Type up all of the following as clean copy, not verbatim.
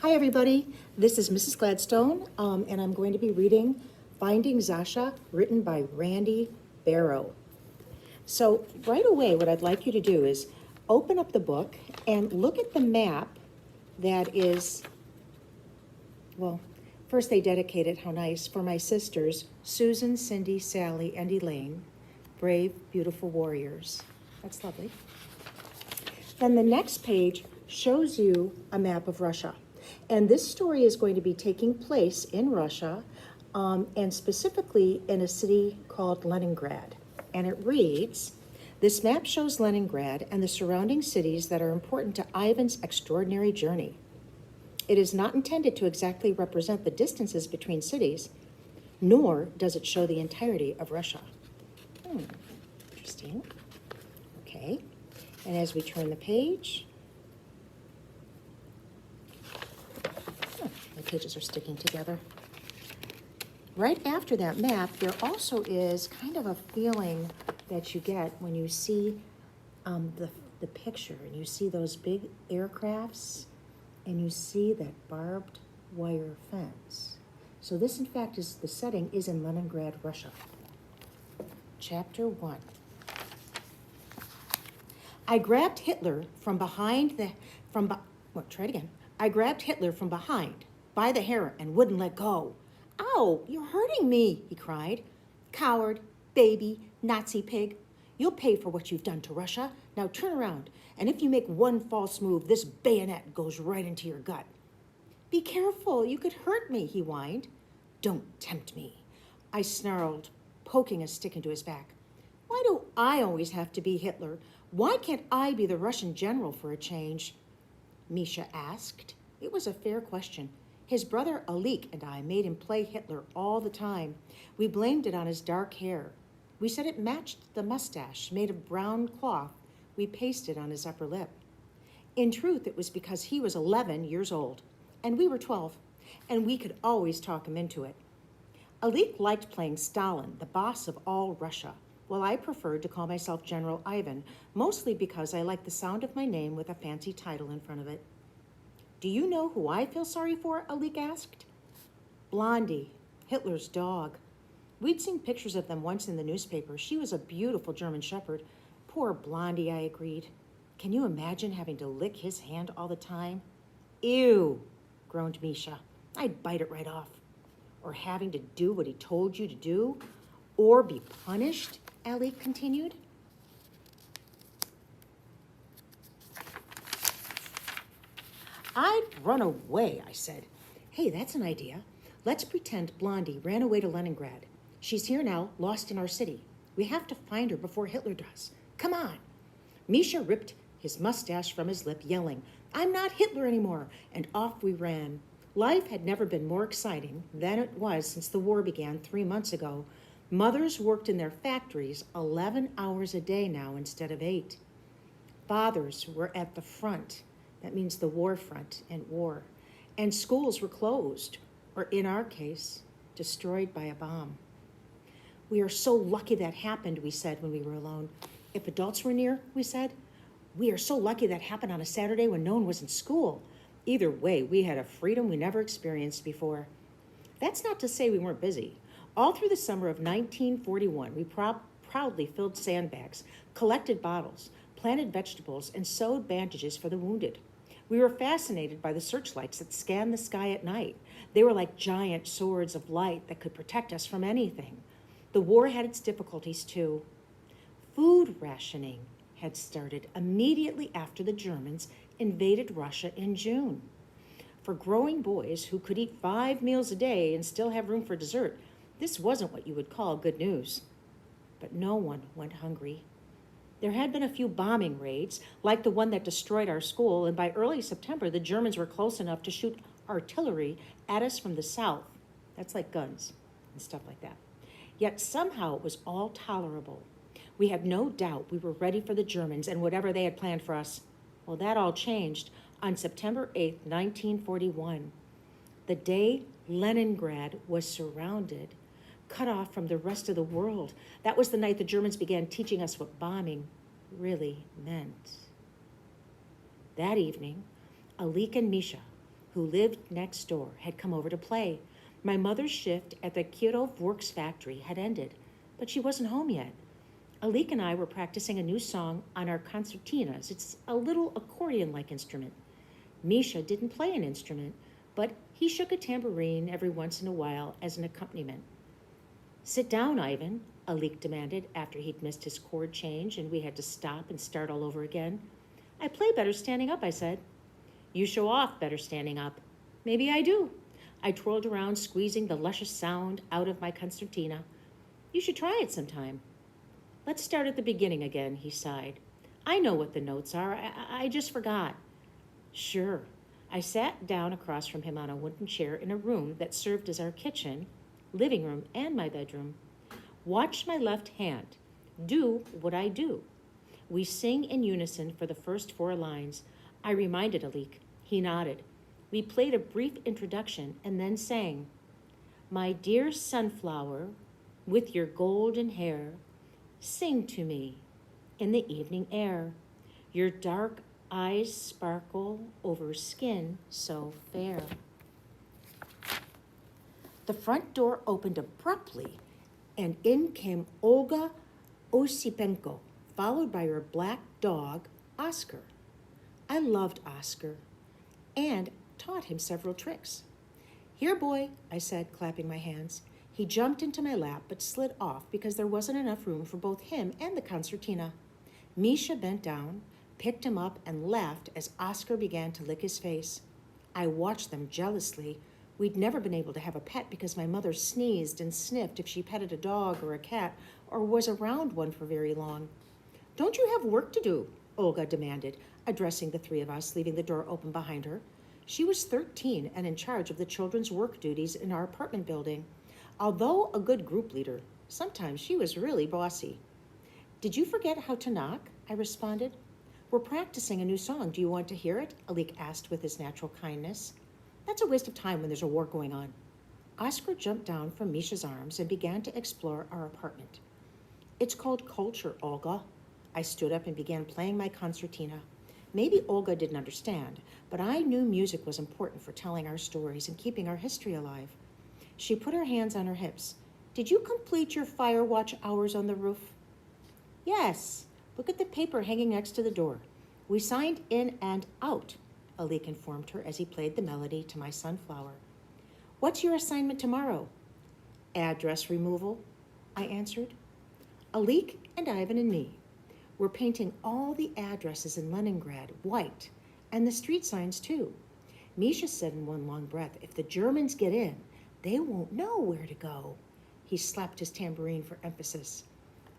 Hi, everybody. This is Mrs. Gladstone, and I'm going to be reading Finding Zasha, written by Randy Barrow. So right away, what I'd like you to do is open up the book and look at the map that is, well, first they dedicated, how nice, for my sisters, Susan, Cindy, Sally, and Elaine, brave, beautiful warriors. That's lovely. Then the next page shows you a map of Russia. And this story is going to be taking place in Russia, and specifically in a city called Leningrad. And it reads, "This map shows Leningrad and the surrounding cities that are important to Ivan's extraordinary journey. It is not intended to exactly represent the distances between cities, nor does it show the entirety of Russia." Interesting. Okay. And as we turn the page, the pages are sticking together. Right after that map, there also is kind of a feeling that you get when you see the picture, and you see those big aircrafts, and you see that barbed wire fence. So this, in fact, is the setting is in Leningrad, Russia. Chapter 1. I grabbed Hitler from behind I grabbed Hitler from behind by the hair and wouldn't let go. "Ow, you're hurting me," he cried. "Coward, baby, Nazi pig. You'll pay for what you've done to Russia. Now turn around, and if you make one false move, this bayonet goes right into your gut." "Be careful, you could hurt me," he whined. "Don't tempt me," I snarled, poking a stick into his back. "Why do I always have to be Hitler? Why can't I be the Russian general for a change?" Misha asked. It was a fair question. His brother Alik and I made him play Hitler all the time. We blamed it on his dark hair. We said it matched the mustache made of brown cloth we pasted on his upper lip. In truth, it was because he was 11 years old, and we were 12, and we could always talk him into it. Alik liked playing Stalin, the boss of all Russia, while I preferred to call myself General Ivan, mostly because I liked the sound of my name with a fancy title in front of it. "Do you know who I feel sorry for?" Alik asked. "Blondie, Hitler's dog. We'd seen pictures of them once in the newspaper. She was a beautiful German shepherd." "Poor Blondie," I agreed. "Can you imagine having to lick his hand all the time?" "Ew," groaned Misha. "I'd bite it right off." "Or having to do what he told you to do? Or be punished?" Alik continued. "I'd run away," I said. "Hey, that's an idea. Let's pretend Blondie ran away to Leningrad. She's here now, lost in our city. We have to find her before Hitler does. Come on." Misha ripped his mustache from his lip, yelling, "I'm not Hitler anymore," and off we ran. Life had never been more exciting than it was since the war began 3 months ago. Mothers worked in their factories 11 hours a day now instead of 8. Fathers were at the front. That means the war front and war. And schools were closed, or in our case, destroyed by a bomb. "We are so lucky that happened," we said when we were alone. If adults were near, we said, "We are so lucky that happened on a Saturday when no one was in school." Either way, we had a freedom we never experienced before. That's not to say we weren't busy. All through the summer of 1941, we proudly filled sandbags, collected bottles, planted vegetables, and sewed bandages for the wounded. We were fascinated by the searchlights that scanned the sky at night. They were like giant swords of light that could protect us from anything. The war had its difficulties too. Food rationing had started immediately after the Germans invaded Russia in June. For growing boys who could eat 5 meals a day and still have room for dessert, this wasn't what you would call good news. But no one went hungry. There had been a few bombing raids, like the one that destroyed our school, and by early September, the Germans were close enough to shoot artillery at us from the south. That's like guns and stuff like that. Yet somehow it was all tolerable. We had no doubt we were ready for the Germans and whatever they had planned for us. Well, that all changed on September 8th, 1941, the day Leningrad was surrounded, cut off from the rest of the world. That was the night the Germans began teaching us what bombing really meant. That evening, Alik and Misha, who lived next door, had come over to play. My mother's shift at the Kirov Works factory had ended, but she wasn't home yet. Alik and I were practicing a new song on our concertinas. It's a little accordion-like instrument. Misha didn't play an instrument, but he shook a tambourine every once in a while as an accompaniment. "Sit down, Ivan," Alik demanded after he'd missed his chord change and we had to stop and start all over again. "I play better standing up," I said. "You show off better standing up." "Maybe I do." I twirled around, squeezing the luscious sound out of my concertina. "You should try it sometime." "Let's start at the beginning again," he sighed. "I know what the notes are. I just forgot." "Sure." I sat down across from him on a wooden chair in a room that served as our kitchen, living room, and my bedroom. "Watch my left hand. Do what I do." We sing in unison for the first 4 lines. I reminded Alik. He nodded. We played a brief introduction and then sang, "My dear sunflower, with your golden hair, sing to me in the evening air. Your dark eyes sparkle over skin so fair." The front door opened abruptly, and in came Olga Osipenko, followed by her black dog, Oscar. I loved Oscar and taught him several tricks. "Here, boy," I said, clapping my hands. He jumped into my lap but slid off because there wasn't enough room for both him and the concertina. Misha bent down, picked him up, and laughed as Oscar began to lick his face. I watched them jealously. We'd never been able to have a pet because my mother sneezed and sniffed if she petted a dog or a cat or was around one for very long. "Don't you have work to do?" Olga demanded, addressing the 3 of us, leaving the door open behind her. She was 13 and in charge of the children's work duties in our apartment building. Although a good group leader, sometimes she was really bossy. "Did you forget how to knock?" I responded. "We're practicing a new song. Do you want to hear it?" Alik asked with his natural kindness. "That's a waste of time when there's a war going on." Oscar jumped down from Misha's arms and began to explore our apartment. "It's called culture, Olga." I stood up and began playing my concertina. Maybe Olga didn't understand, but I knew music was important for telling our stories and keeping our history alive. She put her hands on her hips. "Did you complete your fire watch hours on the roof?" "Yes. Look at the paper hanging next to the door. We signed in and out," Alik informed her as he played the melody to my sunflower. "What's your assignment tomorrow?" "Address removal," I answered. Alik and Ivan and me were painting all the addresses in Leningrad white, and the street signs too. Misha said in one long breath, "If the Germans get in, they won't know where to go." He slapped his tambourine for emphasis.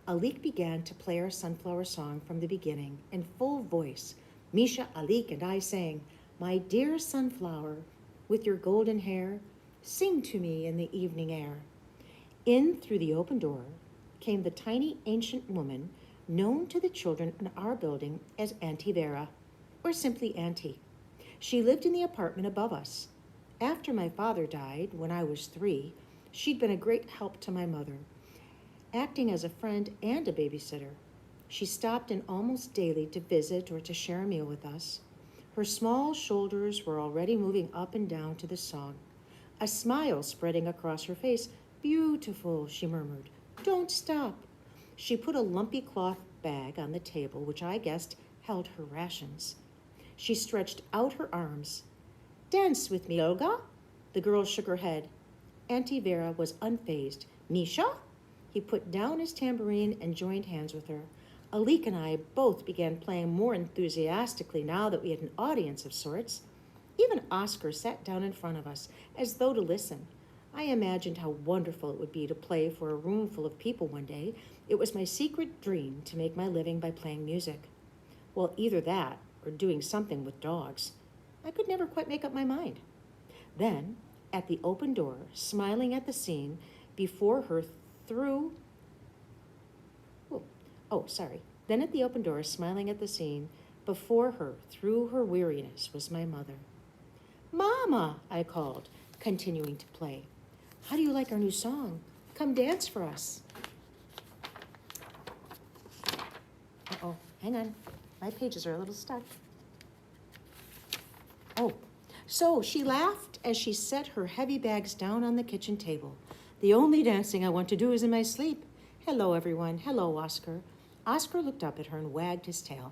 Alik began to play our sunflower song from the beginning in full voice. Misha, Alik, and I sang, "My dear sunflower, with your golden hair, sing to me in the evening air." In through the open door came the tiny ancient woman known to the children in our building as Auntie Vera, or simply Auntie. She lived in the apartment above us. After my father died, when I was 3, she'd been a great help to my mother, acting as a friend and a babysitter. She stopped in almost daily to visit or to share a meal with us. Her small shoulders were already moving up and down to the song, a smile spreading across her face. "Beautiful," she murmured. "Don't stop." She put a lumpy cloth bag on the table, which I guessed held her rations. She stretched out her arms. "Dance with me, Olga." The girl shook her head. Auntie Vera was unfazed. "Misha?" He put down his tambourine and joined hands with her. Alik and I both began playing more enthusiastically now that we had an audience of sorts. Even Oscar sat down in front of us, as though to listen. I imagined how wonderful it would be to play for a room full of people one day. It was my secret dream to make my living by playing music. Well, either that or doing something with dogs. I could never quite make up my mind. Then, at the open door, smiling at the scene before her through... Then at the open door, smiling at the scene before her through her weariness was my mother. "Mama," I called, continuing to play. "How do you like our new song? Come dance for us." Uh-oh, hang on. My pages are a little stuck. Oh, So she laughed as she set her heavy bags down on the kitchen table. The only dancing I want to do is in my sleep. Hello, everyone. Hello, Oscar. Oscar looked up at her and wagged his tail,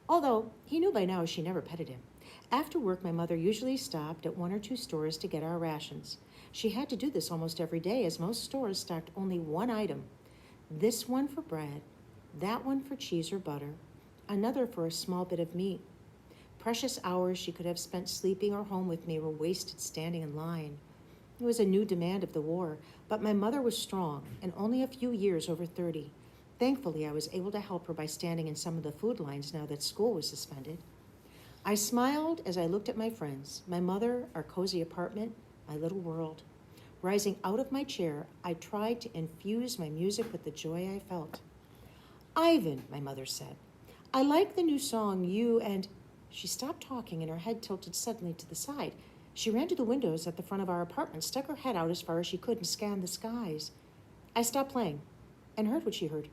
although he knew by now she never petted him. After work, my mother usually stopped at 1 or 2 stores to get our rations. She had to do this almost every day, as most stores stocked only one item. This one for bread, that one for cheese or butter, another for a small bit of meat. Precious hours she could have spent sleeping or home with me were wasted standing in line. It was a new demand of the war, but my mother was strong and only a few years over 30. Thankfully, I was able to help her by standing in some of the food lines now that school was suspended. I smiled as I looked at my friends, my mother, our cozy apartment, my little world. Rising out of my chair, I tried to infuse my music with the joy I felt. Ivan, my mother said, I like the new song you and... She stopped talking and her head tilted suddenly to the side. She ran to the windows at the front of our apartment, stuck her head out as far as she could and scanned the skies. I stopped playing and heard what she heard.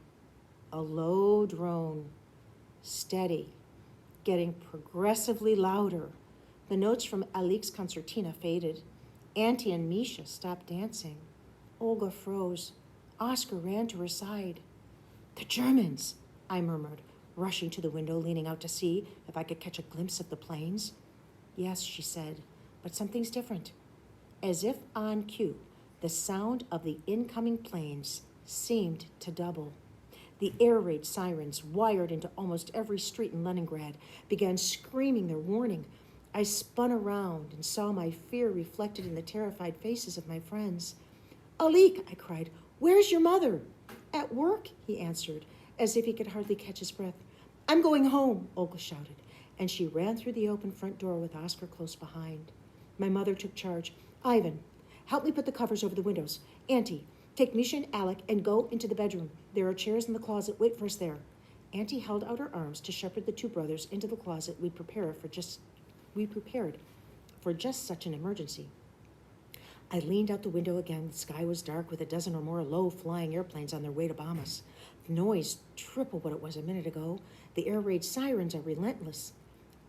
A low drone, steady, getting progressively louder. The notes from Alik's concertina faded. Auntie and Misha stopped dancing. Olga froze. Oscar ran to her side. The Germans, I murmured, rushing to the window, leaning out to see if I could catch a glimpse of the planes. Yes, she said, but something's different. As if on cue, the sound of the incoming planes seemed to double. The air raid sirens, wired into almost every street in Leningrad, began screaming their warning. I spun around and saw my fear reflected in the terrified faces of my friends. Alik, I cried, where's your mother? At work, he answered, as if he could hardly catch his breath. I'm going home, Olga shouted, and she ran through the open front door with Oscar close behind. My mother took charge. Ivan, help me put the covers over the windows. Auntie, take Misha and Alec and go into the bedroom. There are chairs in the closet. Wait for us there. Auntie held out her arms to shepherd the 2 brothers into the closet we prepared for just such an emergency. I leaned out the window again. The sky was dark with a dozen or more low-flying airplanes on their way to bomb us. The noise triple what it was a minute ago. The air raid sirens are relentless.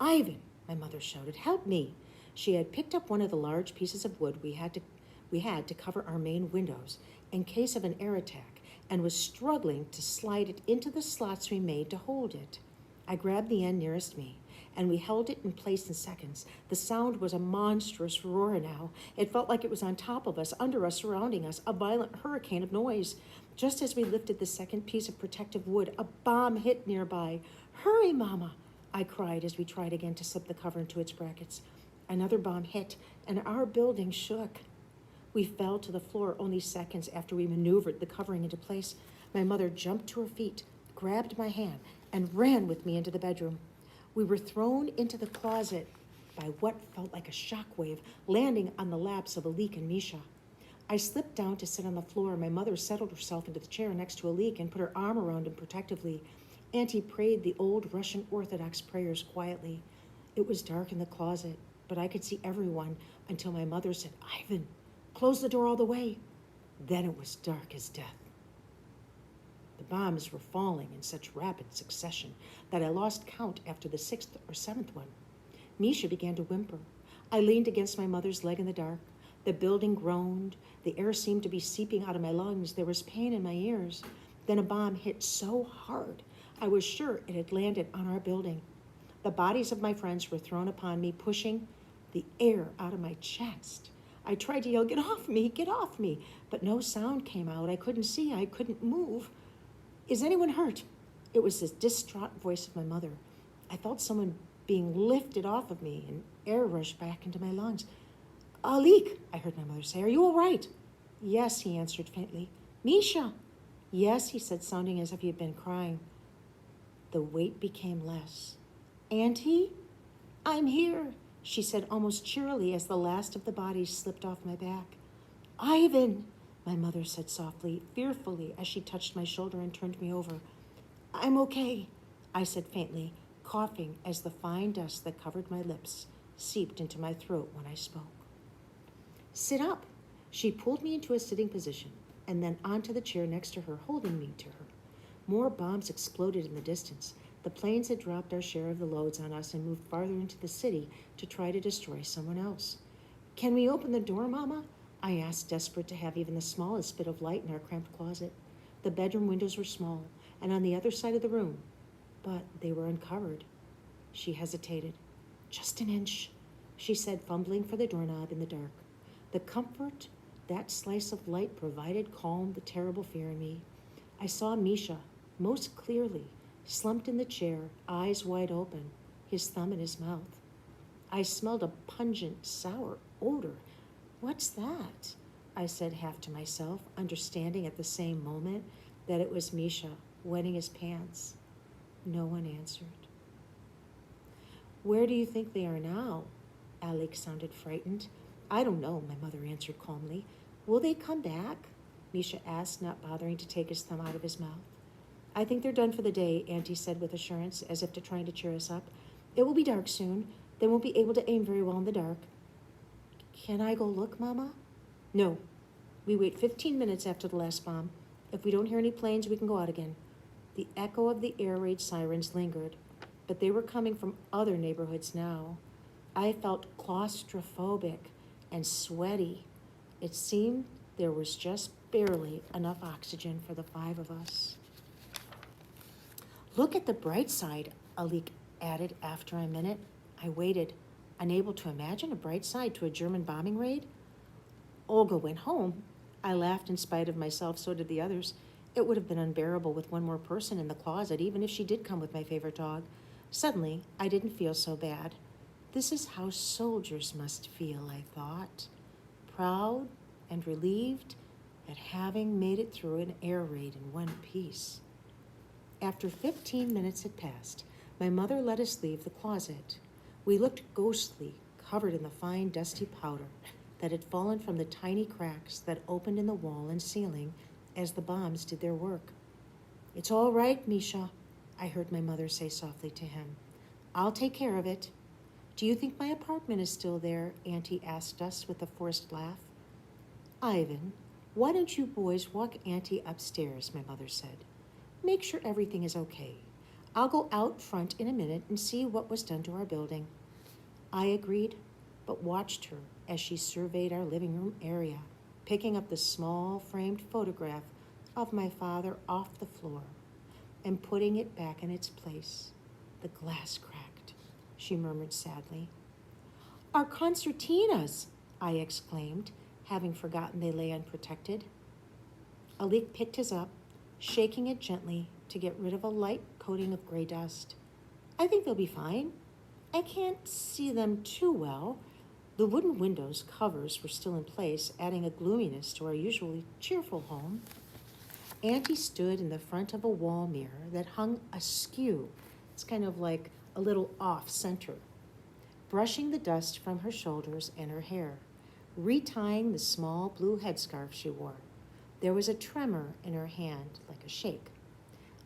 Ivan, my mother shouted, help me. She had picked up one of the large pieces of wood we had to cover our main windows in case of an air attack and was struggling to slide it into the slots we made to hold it. I grabbed the end nearest me, and we held it in place in seconds. The sound was a monstrous roar now. It felt like it was on top of us, under us, surrounding us, a violent hurricane of noise. Just as we lifted the second piece of protective wood, a bomb hit nearby. Hurry, Mama, I cried as we tried again to slip the cover into its brackets. Another bomb hit, and our building shook. We fell to the floor only seconds after we maneuvered the covering into place. My mother jumped to her feet, grabbed my hand, and ran with me into the bedroom. We were thrown into the closet by what felt like a shockwave, landing on the laps of Alik and Misha. I slipped down to sit on the floor. My mother settled herself into the chair next to Alik and put her arm around him protectively. Auntie prayed the old Russian Orthodox prayers quietly. It was dark in the closet, but I could see everyone until my mother said, Ivan, close the door all the way. Then it was dark as death. The bombs were falling in such rapid succession that I lost count after the 6th or 7th one. Misha began to whimper. I leaned against my mother's leg in the dark. The building groaned. The air seemed to be seeping out of my lungs. There was pain in my ears. Then a bomb hit so hard, I was sure it had landed on our building. The bodies of my friends were thrown upon me, pushing the air out of my chest. I tried to yell, get off me, but no sound came out. I couldn't see, I couldn't move. Is anyone hurt? It was the distraught voice of my mother. I felt someone being lifted off of me, and air rushed back into my lungs. Alik, I heard my mother say, are you all right? Yes, he answered faintly. Misha? Yes, he said, sounding as if he had been crying. The weight became less. Auntie? I'm here, she said almost cheerily as the last of the bodies slipped off my back. Ivan, my mother said softly, fearfully, as she touched my shoulder and turned me over. I'm okay, I said faintly, coughing as the fine dust that covered my lips seeped into my throat when I spoke. Sit up. She pulled me into a sitting position and then onto the chair next to her, holding me to her. More bombs exploded in the distance. The planes had dropped our share of the loads on us and moved farther into the city to try to destroy someone else. Can we open the door, Mama? I asked, desperate to have even the smallest bit of light in our cramped closet. The bedroom windows were small and on the other side of the room, but they were uncovered. She hesitated. Just an inch, she said, fumbling for the doorknob in the dark. The comfort that slice of light provided calmed the terrible fear in me. I saw Misha, most clearly, slumped in the chair, eyes wide open, his thumb in his mouth. I smelled a pungent, sour odor. What's that? I said half to myself, understanding at the same moment that it was Misha wetting his pants. No one answered. Where do you think they are now? Alec sounded frightened. I don't know, my mother answered calmly. Will they come back? Misha asked, not bothering to take his thumb out of his mouth. I think they're done for the day, Auntie said with assurance, as if trying to cheer us up. It will be dark soon. They won't be able to aim very well in the dark. Can I go look, Mama? No. We wait 15 minutes after the last bomb. If we don't hear any planes, we can go out again. The echo of the air raid sirens lingered, but they were coming from other neighborhoods now. I felt claustrophobic and sweaty. It seemed there was just barely enough oxygen for the 5 of us. Look at the bright side, Alec added after a minute. I waited, unable to imagine a bright side to a German bombing raid. Olga went home. I laughed in spite of myself, so did the others. It would have been unbearable with one more person in the closet, even if she did come with my favorite dog. Suddenly, I didn't feel so bad. This is how soldiers must feel, I thought. Proud and relieved at having made it through an air raid in one piece. After 15 minutes had passed, my mother let us leave the closet. We looked ghostly, covered in the fine, dusty powder that had fallen from the tiny cracks that opened in the wall and ceiling as the bombs did their work. It's all right, Misha, I heard my mother say softly to him. I'll take care of it. Do you think my apartment is still there? Auntie asked us with a forced laugh. Ivan, why don't you boys walk Auntie upstairs, my mother said. Make sure everything is okay. I'll go out front in a minute and see what was done to our building. I agreed, but watched her as she surveyed our living room area, picking up the small framed photograph of my father off the floor and putting it back in its place. The glass cracked, she murmured sadly. Our concertinas, I exclaimed, having forgotten they lay unprotected. Alec picked his up, shaking it gently to get rid of a light coating of gray dust. I think they'll be fine. I can't see them too well. The wooden windows covers were still in place, adding a gloominess to our usually cheerful home. Auntie stood in the front of a wall mirror that hung askew. It's kind of like a little off-center, brushing the dust from her shoulders and her hair, retying the small blue headscarf she wore. There was a tremor in her hand, like a shake.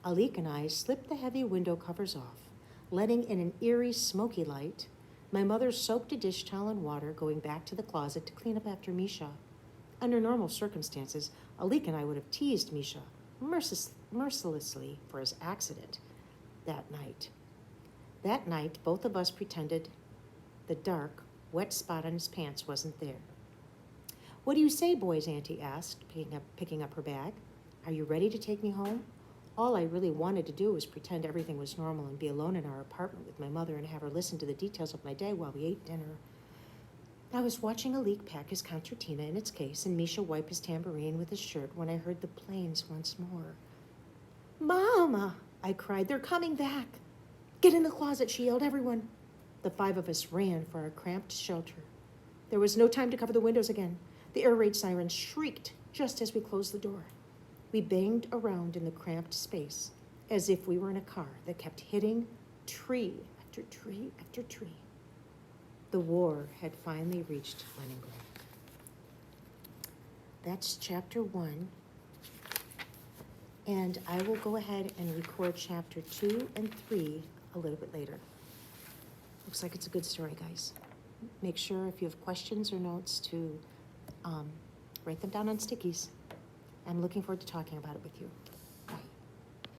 Alec and I slipped the heavy window covers off, letting in an eerie, smoky light. My mother soaked a dish towel in water, going back to the closet to clean up after Misha. Under normal circumstances, Alec and I would have teased Misha mercilessly for his accident that night. That night, both of us pretended the dark, wet spot on his pants wasn't there. What do you say, boys? Auntie asked, picking up her bag. Are you ready to take me home? All I really wanted to do was pretend everything was normal and be alone in our apartment with my mother and have her listen to the details of my day while we ate dinner. I was watching Alec pack his concertina in its case and Misha wipe his tambourine with his shirt when I heard the planes once more. Mama, I cried, they're coming back. Get in the closet, she yelled, everyone. The 5 of us ran for our cramped shelter. There was no time to cover the windows again. The air raid sirens shrieked just as we closed the door. We banged around in the cramped space as if we were in a car that kept hitting tree after tree after tree. The war had finally reached Leningrad. That's chapter 1. And I will go ahead and record chapter 2 and 3 a little bit later. Looks like it's a good story, guys. Make sure if you have questions or notes to write them down on stickies. I'm looking forward to talking about it with you.